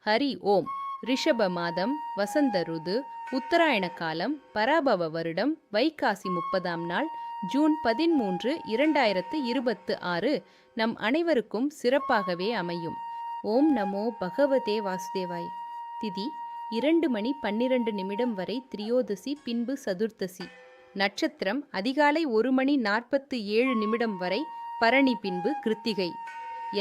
ஹரி ஓம். ரிஷப மாதம், வசந்த ருது, உத்தராயண காலம், பராபவ வருடம், வைகாசி 30ஆம் நாள், ஜூன் 13, 2026 நம் அனைவருக்கும் சிறப்பாகவே அமையும். ஓம் நமோ பகவதே வாசுதேவாய். திதி 2:12 வரை திரியோதசி, பின்பு சதுர்த்தசி. நட்சத்திரம் அதிகாலை 1:47 வரை பரணி, பின்பு கிருத்திகை.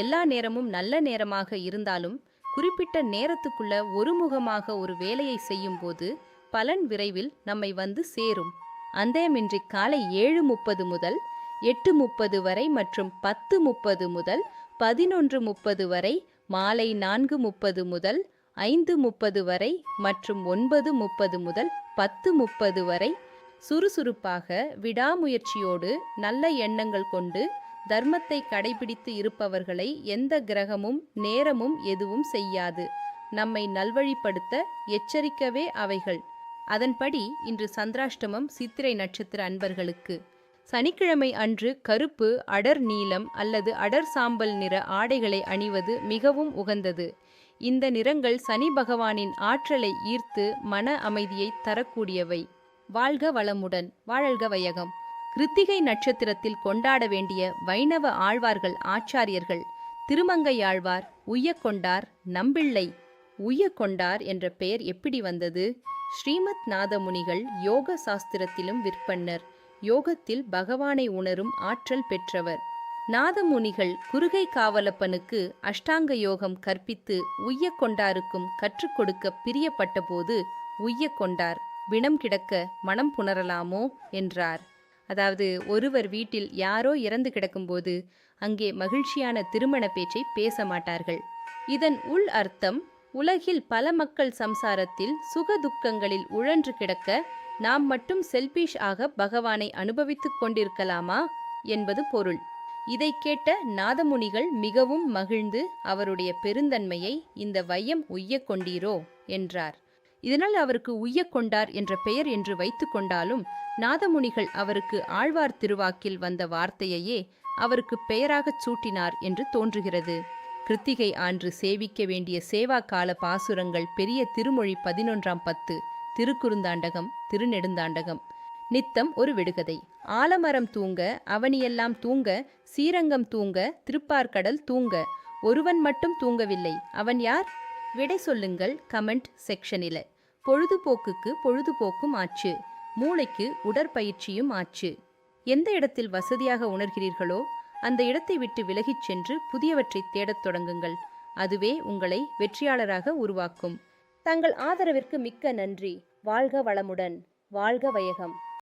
எல்லா நேரமும் நல்ல நேரமாக இருந்தாலும் குறிப்பிட்ட நேரத்துக்குள்ள ஒருமுகமாக ஒரு வேலையை செய்யும் போது பலன் விரைவில் நம்மை வந்து சேரும். அந்தயமின்றி காலை 7:30 முதல் 8:30 வரை மற்றும் 10:30 முதல் 11:30 வரை, மாலை 4:30 முதல் 5:30 வரை மற்றும் 9:30 முதல் 10:30 வரை சுறுசுறுப்பாக விடாமுயற்சியோடு நல்ல எண்ணங்கள் கொண்டு தர்மத்தை கடைபிடித்து இருப்பவர்களை எந்த கிரகமும் நேரமும் எதுவும் செய்யாது. நம்மை நல்வழிப்படுத்த எச்சரிக்கவே அவைகள். அதன்படி இன்று சந்திராஷ்டமம் சித்திரை நட்சத்திர அன்பர்களுக்கு. சனிக்கிழமை அன்று கருப்பு, அடர் நீலம் அல்லது அடர் சாம்பல் நிற ஆடைகளை அணிவது மிகவும் உகந்தது. இந்த நிறங்கள் சனி பகவானின் ஆற்றலை ஈர்த்து மன அமைதியை தரக்கூடியவை. வாழ்க வளமுடன், வாழ்க வையகம். கிருத்திகை நட்சத்திரத்தில் கொண்டாட வேண்டிய வைணவ ஆழ்வார்கள் ஆச்சாரியர்கள்: திருமங்கையாழ்வார், உய்யக்கொண்டார், நம்பிள்ளை. உய்யக்கொண்டார் என்ற பெயர் எப்படி வந்தது? ஸ்ரீமத் நாதமுனிகள் யோக சாஸ்திரத்திலும் விற்பன்னர். யோகத்தில் பகவானை உணரும் ஆற்றல் பெற்றவர். நாதமுனிகள் குருகை காவலப்பனுக்கு அஷ்டாங்க யோகம் கற்பித்து உய்யக்கொண்டாருக்கும் கற்றுக் கொடுக்க பிரியப்பட்ட போது உய்யக்கொண்டார் பிணம் கிடக்க மனம் புணரலாமோ என்றார். அதாவது, ஒருவர் வீட்டில் யாரோ இறந்து கிடக்கும்போது அங்கே மகிழ்ச்சியான திருமண பேச்சை பேச மாட்டார்கள். இதன் உள் அர்த்தம், உலகில் பல மக்கள் சம்சாரத்தில் சுக துக்கங்களில் உழன்று கிடக்க நாம் மட்டும் செல்பிஷ் ஆக பகவானை அனுபவித்துக் கொண்டிருக்கலாமா என்பது பொருள். இதை கேட்ட நாதமுனிகள் மிகவும் மகிழ்ந்து அவருடைய பெருந்தன்மையை இந்த வையம் உய்யக் கொண்டீரோ என்றார். இதனால் அவருக்கு உய்யக்கொண்டார் என்ற பெயர் என்று வைத்து கொண்டாலும் நாதமுனிகள் அவருக்கு ஆழ்வார் திருவாக்கில் வந்த வார்த்தையையே அவருக்கு பெயராகச் சூட்டினார் என்று தோன்றுகிறது. கிருத்திகை ஆண்டு சேவிக்க வேண்டிய சேவா கால பாசுரங்கள்: பெரிய திருமொழி 11ஆம் பத்து, திருக்குறுந்தாண்டகம், திருநெடுந்தாண்டகம். நித்தம் ஒரு விடுகதை. ஆலமரம் தூங்க, அவனியெல்லாம் தூங்க, சீரங்கம் தூங்க, திருப்பார்கடல் தூங்க, ஒருவன் மட்டும் தூங்கவில்லை. அவன் யார்? விடை சொல்லுங்கள் கமெண்ட் செக்ஷனில. பொழுதுபோக்குக்கு பொழுதுபோக்கும் ஆச்சு, மூளைக்கு உடற்பயிற்சியும் ஆச்சு. எந்த இடத்தில் வசதியாக உணர்கிறீர்களோ அந்த இடத்தை விட்டு விலகிச் சென்று புதியவற்றை தேடத் தொடங்குங்கள். அதுவே உங்களை வெற்றியாளராக உருவாக்கும். தங்கள் ஆதரவிற்கு மிக்க நன்றி. வாழ்க வளமுடன், வாழ்க வையகம்.